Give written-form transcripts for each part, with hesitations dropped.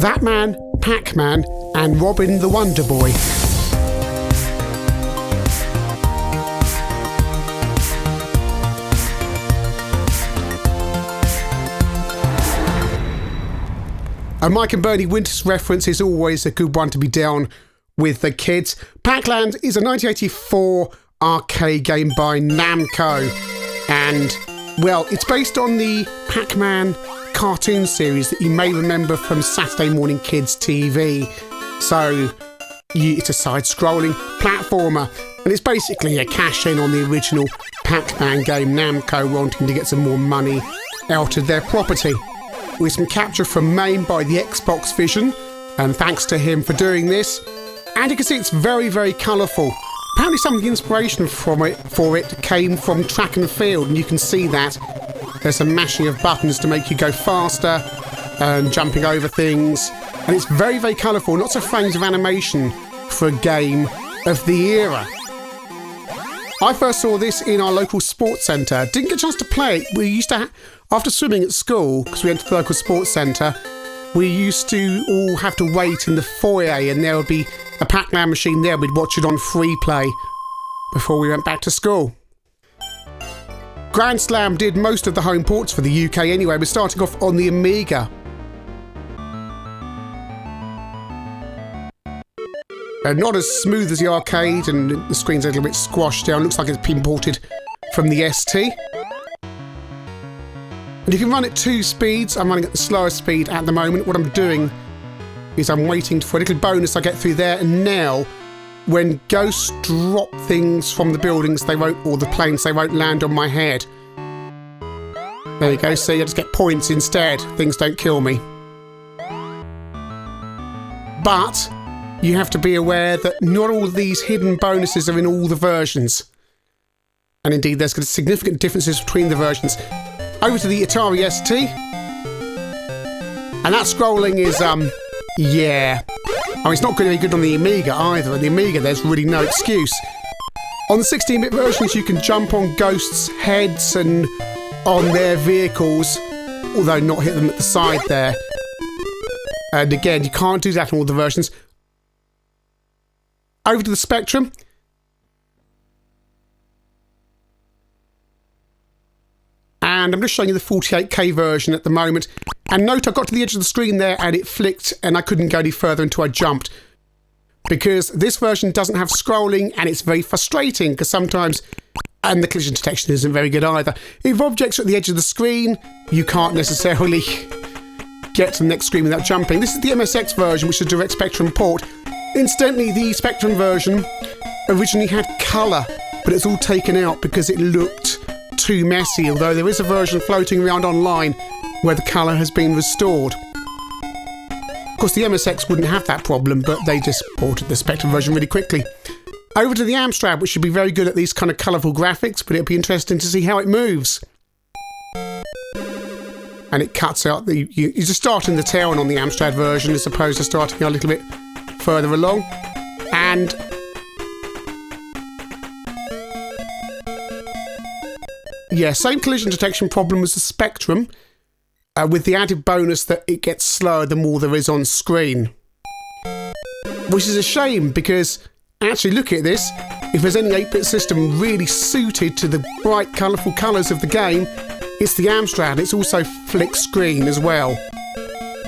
That Man, Pac-Man and Robin the Wonder Boy. A Mike and Bernie Winters reference is always a good one to be down with the kids. Pac-Land is a 1984 arcade game by Namco, and, well, it's based on the Pac-Man cartoon series that you may remember from Saturday Morning Kids TV. So, it's a side-scrolling platformer, and it's basically a cash-in on the original Pac-Man game, Namco wanting to get some more money out of their property. With some capture from MAME by the Xbox Vision, and thanks to him for doing this. And you can see it's very, very colourful. Apparently some of the inspiration for it came from track and field, and you can see that. There's some mashing of buttons to make you go faster, and jumping over things. And it's very, very colourful, lots of frames of animation for a game of the era. I first saw this in our local sports centre. Didn't get a chance to play it. We used to, after swimming at school, because we went to the local sports centre, we used to all have to wait in the foyer, and there would be a Pac-Man machine there. We'd watch it on free play before we went back to school. Grandslam did most of the home ports for the UK anyway. We're starting off on the Amiga. Not as smooth as the arcade, and the screen's a little bit squashed down. Looks like it's been ported from the ST. And you can run at 2 speeds. I'm running at the slower speed at the moment. What I'm doing is I'm waiting for a little bonus I get through there. And now, when ghosts drop things from the buildings, they won't, or the planes, they won't land on my head. There you go. See, I just get points instead. Things don't kill me. But you have to be aware that not all of these hidden bonuses are in all the versions. And indeed, there's significant differences between the versions. Over to the Atari ST. And that scrolling is, yeah. Oh, it's not going to be good on the Amiga either. On the Amiga, there's really no excuse. On the 16-bit versions, you can jump on ghosts' heads and on their vehicles, although not hit them at the side there. And again, you can't do that on all the versions. Over to the Spectrum. And I'm just showing you the 48K version at the moment. And note, I got to the edge of the screen there and it flicked and I couldn't go any further until I jumped. Because this version doesn't have scrolling and it's very frustrating because sometimes, and the collision detection isn't very good either. If objects are at the edge of the screen, you can't necessarily get to the next screen without jumping. This is the MSX version, which is a direct Spectrum port. Incidentally, the Spectrum version originally had colour, but it's all taken out because it looked too messy, although there is a version floating around online where the colour has been restored. Of course, the MSX wouldn't have that problem, but they just ported the Spectrum version really quickly. Over to the Amstrad, which should be very good at these kind of colourful graphics, but it'll be interesting to see how it moves. And it cuts out the... You just start in the town on the Amstrad version as opposed to starting a little bit further along. And yeah, same collision detection problem as the Spectrum, with the added bonus that it gets slower the more there is on screen. Which is a shame because, actually look at this, if there's any 8-bit system really suited to the bright colourful colours of the game, it's the Amstrad. It's also flick screen as well.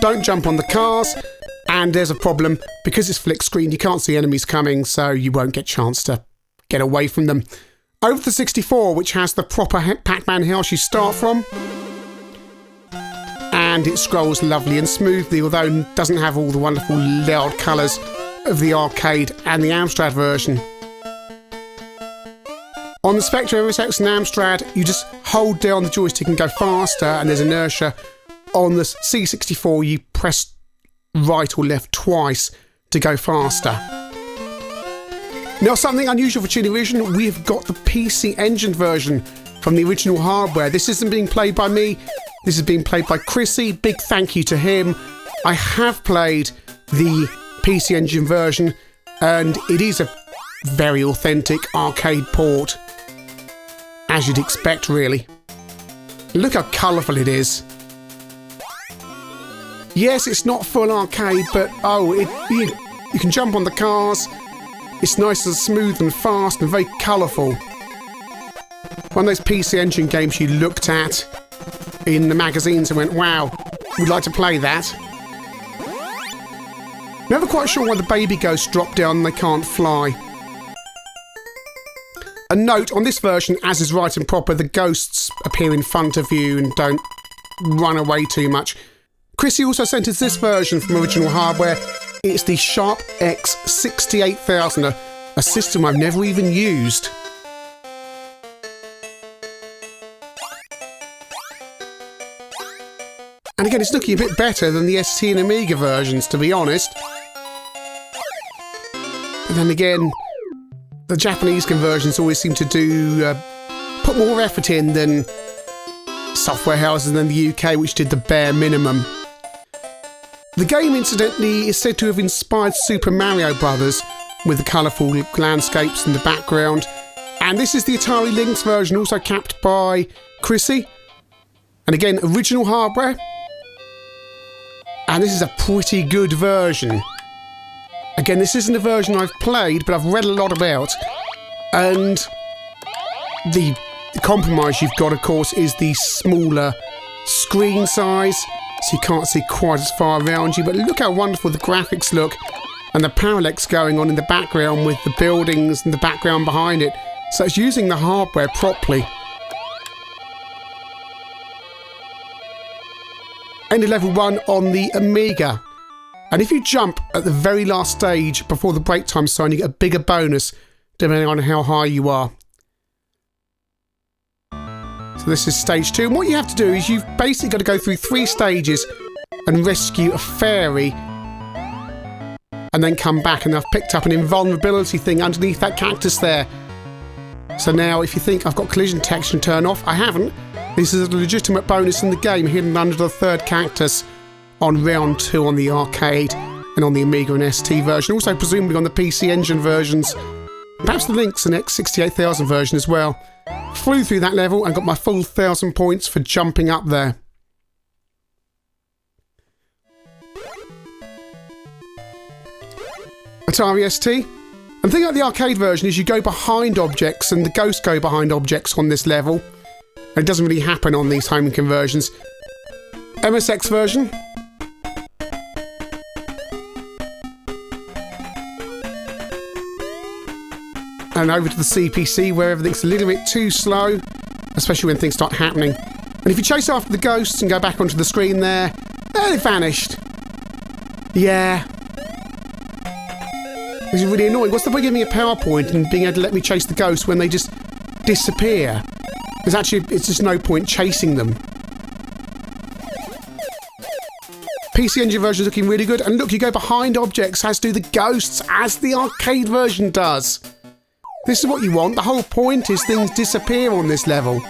Don't jump on the cars, and there's a problem, because it's flick screen you can't see enemies coming, so you won't get a chance to get away from them. Over to the 64, which has the proper Pac-Man house you start from. And it scrolls lovely and smoothly, although it doesn't have all the wonderful loud colours of the arcade and the Amstrad version. On the Spectrum, MSX and Amstrad, you just hold down the joystick and go faster, and there's inertia. On the C64, you press right or left twice to go faster. Now, something unusual for ChinnyVision, we've got the PC Engine version from the original hardware. This isn't being played by me, this is being played by Chrissy. Big thank you to him. I have played the PC Engine version, and it is a very authentic arcade port, as you'd expect, really. Look how colourful it is. Yes, it's not full arcade, but oh, you can jump on the cars. It's nice and smooth and fast and very colourful. One of those PC Engine games you looked at in the magazines and went, wow, would like to play that. Never quite sure why the baby ghosts drop down and they can't fly. A note, on this version, as is right and proper, the ghosts appear in front of you and don't run away too much. Chrissy also sent us this version from original hardware. It's the Sharp X68000, a system I've never even used. And again, it's looking a bit better than the ST and Amiga versions, to be honest. And then again, the Japanese conversions always seem to put more effort in than software houses in the UK, which did the bare minimum. The game, incidentally, is said to have inspired Super Mario Bros. With the colourful landscapes in the background. And this is the Atari Lynx version, also capped by Chrissy. And again, original hardware. And this is a pretty good version. Again, this isn't a version I've played, but I've read a lot about. And the compromise you've got, of course, is the smaller screen size, so you can't see quite as far around you. But look how wonderful the graphics look, and the parallax going on in the background with the buildings and the background behind it. So it's using the hardware properly. End of level 1 on the Amiga. And if you jump at the very last stage before the break time sign, you get a bigger bonus depending on how high you are. So this is stage 2. And what you have to do is you've basically got to go through 3 stages and rescue a fairy. And then come back, and I've picked up an invulnerability thing underneath that cactus there. So now if you think I've got collision detection turned off, I haven't. This is a legitimate bonus in the game, hidden under the 3rd cactus on round 2 on the arcade and on the Amiga and ST version. Also presumably on the PC Engine versions. Perhaps the Lynx and X68000 version as well. Flew through that level and got my full 1,000 points for jumping up there. Atari ST. And the thing about the arcade version is you go behind objects, and the ghosts go behind objects on this level. It doesn't really happen on these home conversions. MSX version. And over to the CPC, where everything's a little bit too slow, especially when things start happening. And if you chase after the ghosts and go back onto the screen there, they vanished. Yeah. This is really annoying. What's the point of giving me a PowerPoint and being able to let me chase the ghosts when they just disappear? There's actually, it's just no point chasing them. PC Engine version is looking really good. And look, you go behind objects, as do the ghosts, as the arcade version does. This is what you want. The whole point is things disappear on this level.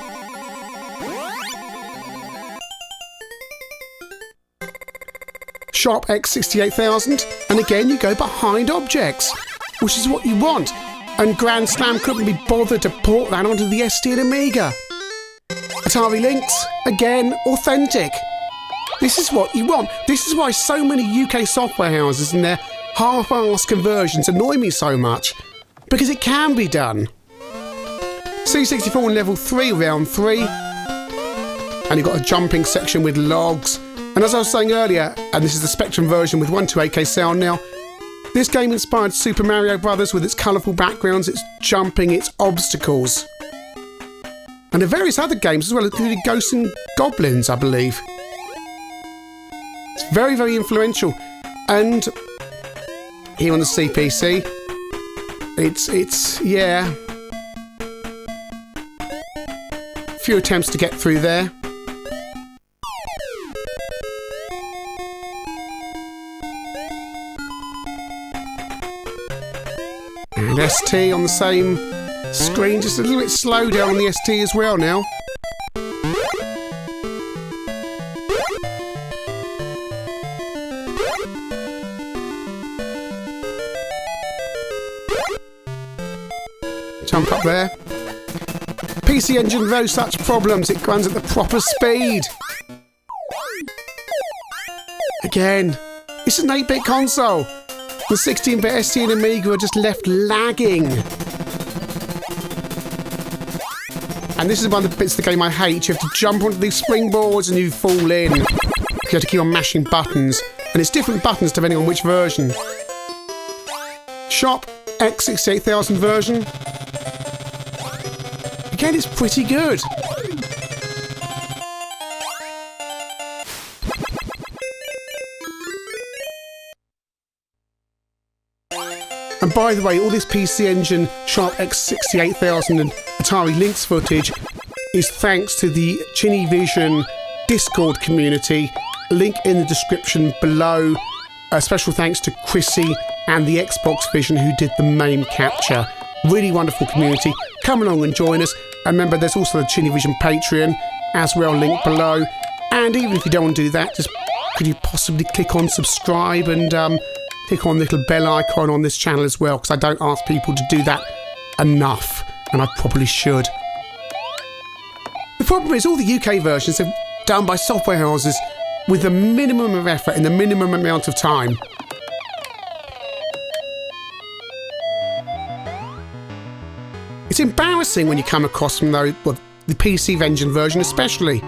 Sharp X68000, and again you go behind objects, which is what you want. And Grandslam couldn't be bothered to port that onto the ST and Amiga. Atari Lynx, again, authentic. This is what you want. This is why so many UK software houses and their half-assed conversions annoy me so much. Because it can be done. C64 in level 3, round 3. And you've got a jumping section with logs. And as I was saying earlier, and this is the Spectrum version with 128K sound now, this game inspired Super Mario Bros. With its colourful backgrounds, its jumping, its obstacles. And there are various other games as well, including Ghosts and Goblins, I believe. It's very, very influential. And here on the CPC, it's yeah. A few attempts to get through there. And ST on the same screen, just a little bit slow down on the ST as well now. Jump up there. PC Engine, no such problems, it runs at the proper speed. Again, it's an 8-bit console. The 16-bit ST and Amiga are just left lagging. And this is one of the bits of the game I hate. You have to jump onto these springboards and you fall in. You have to keep on mashing buttons. And it's different buttons depending on which version. Sharp X68000 version. Again, it's pretty good. And by the way, all this PC Engine, Sharp X68000 and Atari Lynx footage is thanks to the ChinnyVision Discord community. Link in the description below. A special thanks to Chrissy and the Xbox Vision who did the MAME capture. Really wonderful community. Come along and join us. And remember, there's also the ChinnyVision Patreon as well, link below. And even if you don't want to do that, just could you possibly click on subscribe and click on the little bell icon on this channel as well, because I don't ask people to do that enough, and I probably should. The problem is all the UK versions are done by software houses with the minimum of effort in the minimum amount of time. It's embarrassing when you come across them though, well, the PC Engine version especially.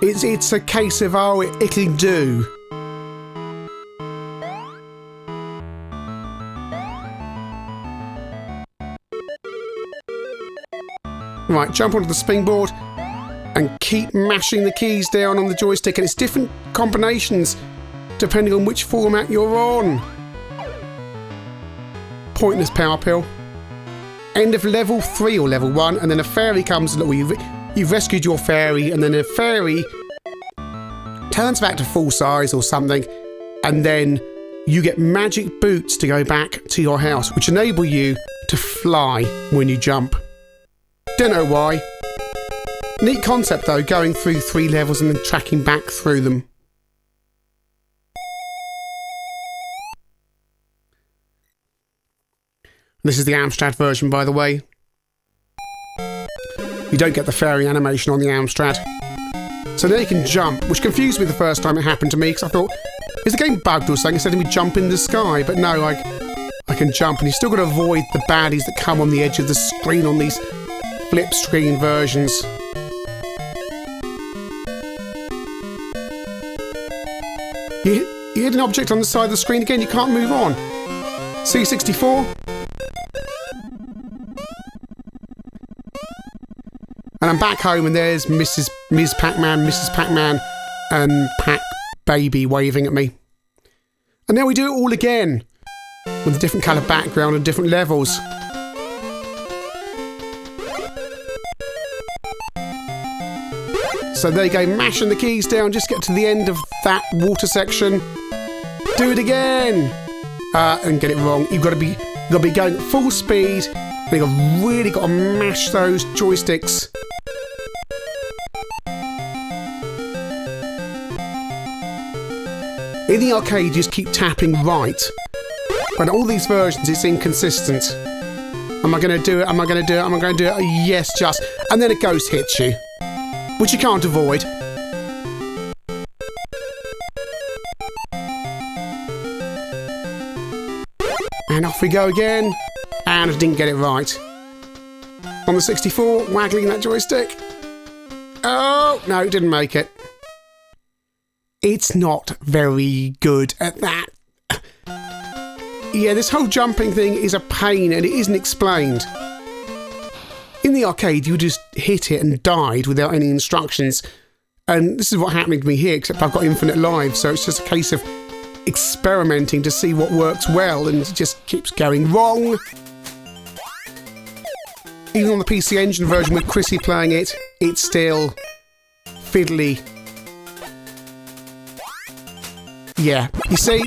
It's a case of, oh, it'll do. Right, jump onto the springboard and keep mashing the keys down on the joystick, and it's different combinations depending on which format you're on. Pointless power pill. End of level 3 or level 1, and then a fairy comes, well, you've rescued your fairy, and then a fairy turns back to full size or something, and then you get magic boots to go back to your house, which enable you to fly when you jump. Don't know why. Neat concept though, going through 3 levels and then tracking back through them. This is the Amstrad version, by the way. You don't get the fairy animation on the Amstrad. So now you can jump, which confused me the first time it happened to me, because I thought, is the game bugged or something? It said to me jump in the sky, but no, I can jump, and you still got to avoid the baddies that come on the edge of the screen on these flip screen versions. You hit an object on the side of the screen again, you can't move on. C64. And I'm back home and there's Ms. Pac-Man, Mrs. Pac-Man and Pac-Baby waving at me. And now we do it all again with a different colour background and different levels. So there you go, mashing the keys down, just get to the end of that water section. Do it again! And get it wrong. You've got to be going at full speed, and you've really got to mash those joysticks. In the arcade, you just keep tapping right. But all these versions, it's inconsistent. Am I going to do it? Am I going to do it? Am I going to do it? Yes, just. And then a ghost hits you, which you can't avoid. And off we go again. And I didn't get it right. On the 64, waggling that joystick. Oh, no, it didn't make it. It's not very good at that. Yeah, this whole jumping thing is a pain and it isn't explained. In the arcade, you just hit it and died without any instructions. And this is what's happening to me here, except I've got infinite lives, so it's just a case of experimenting to see what works well, and it just keeps going wrong. Even on the PC Engine version with Chrissy playing it, it's still fiddly. Yeah, you see?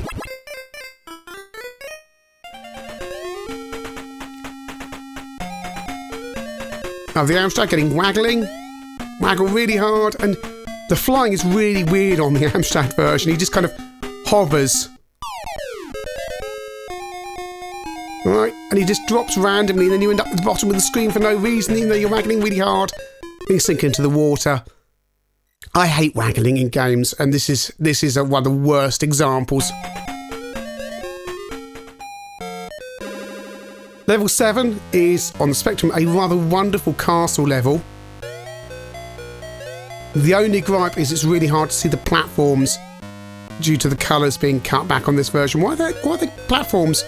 Now the Amstrad getting waggle really hard, and the flying is really weird on the Amstrad version. He just kind of hovers. Right, and he just drops randomly, and then you end up at the bottom of the screen for no reason, even though you're waggling really hard. And you sink into the water. I hate waggling in games, and this is one of the worst examples. Level 7 is, on the Spectrum, a rather wonderful castle level. The only gripe is it's really hard to see the platforms due to the colours being cut back on this version. Why are the platforms?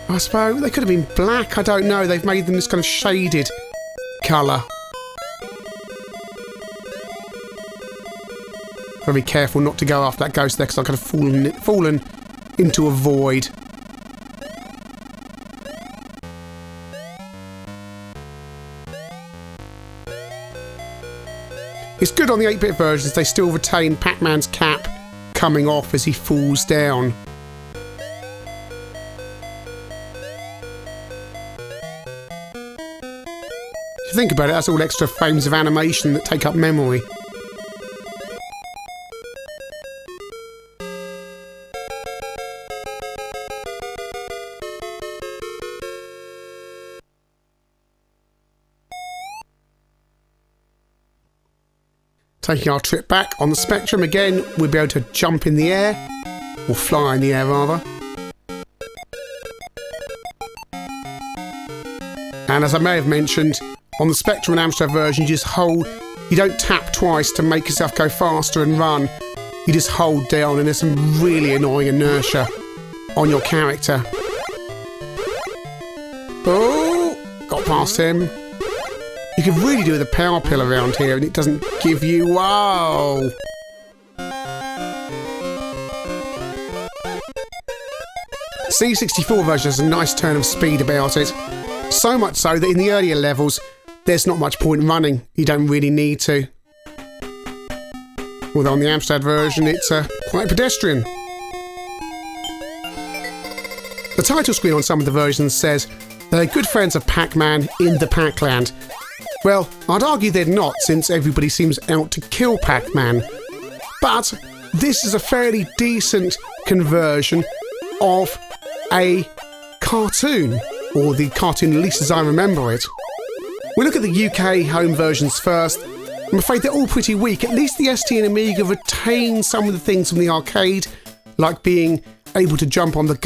I suppose they could have been black, I don't know. They've made them this kind of shaded colour. Gotta be careful not to go after that ghost there, because I could have fallen into a void. It's good on the 8-bit versions, they still retain Pac-Man's cap coming off as he falls down. If you think about it, that's all extra frames of animation that take up memory. Taking our trip back on the Spectrum again, we'll be able to jump in the air, or fly in the air rather. And as I may have mentioned, on the Spectrum and Amstrad version, you don't tap twice to make yourself go faster and run. You just hold down, and there's some really annoying inertia on your character. Oh, got past him. You could really do with a power pill around here, and it doesn't give you... Whoa! C64 version has a nice turn of speed about it. So much so that in the earlier levels, there's not much point in running. You don't really need to. Although on the Amstrad version, it's quite pedestrian. The title screen on some of the versions says they're good friends of Pac-Man in the Pac-Land. Well, I'd argue they're not, since everybody seems out to kill Pac-Man. But this is a fairly decent conversion of a cartoon, or the cartoon at least as I remember it. We look at the UK home versions first. I'm afraid they're all pretty weak. At least the ST and Amiga retain some of the things from the arcade, like being able to jump on the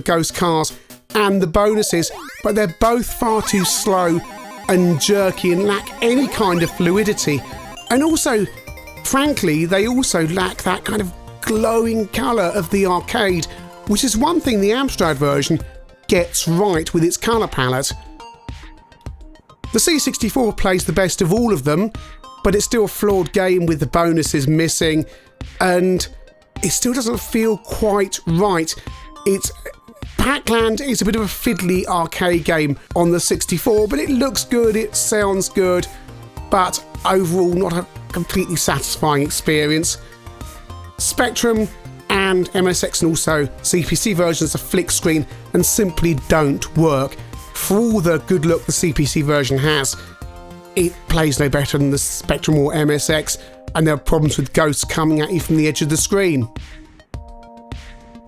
ghost cars, and the bonuses, but they're both far too slow and jerky and lack any kind of fluidity. And also, frankly, they also lack that kind of glowing colour of the arcade, which is one thing the Amstrad version gets right with its colour palette. The C64 plays the best of all of them, but it's still a flawed game with the bonuses missing, and it still doesn't feel quite right. Pac-Land is a bit of a fiddly arcade game on the 64, but it looks good, it sounds good, but overall not a completely satisfying experience. Spectrum and MSX and also CPC versions of flick screen and simply don't work. For all the good look the CPC version has, it plays no better than the Spectrum or MSX, and there are problems with ghosts coming at you from the edge of the screen.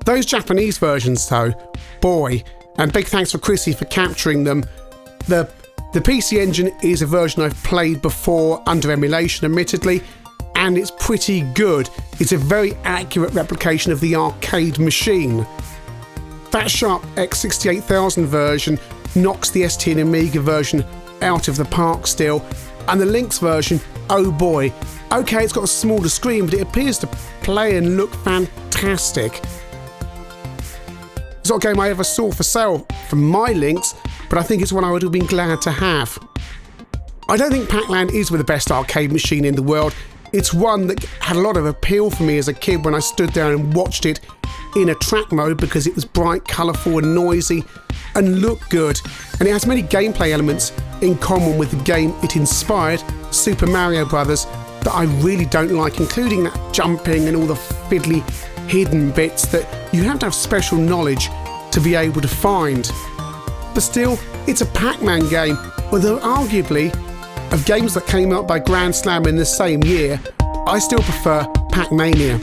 Those Japanese versions though, boy, and big thanks for Chrissy for capturing them. The PC Engine is a version I've played before under emulation admittedly, and it's pretty good. It's a very accurate replication of the arcade machine. That Sharp X68000 version knocks the ST and Amiga version out of the park still, and the Lynx version, oh boy. Okay, it's got a smaller screen, but it appears to play and look fantastic. It's not a game I ever saw for sale from my Lynx, but I think it's one I would have been glad to have. I don't think Pac-Land is the best arcade machine in the world. It's one that had a lot of appeal for me as a kid when I stood there and watched it in a track mode because it was bright, colourful and noisy and looked good. And it has many gameplay elements in common with the game it inspired, Super Mario Bros., that I really don't like, including that jumping and all the fiddly hidden bits that you have to have special knowledge to be able to find. But still, it's a Pac-Man game, although arguably, of games that came out by Grandslam in the same year, I still prefer Pac-Mania.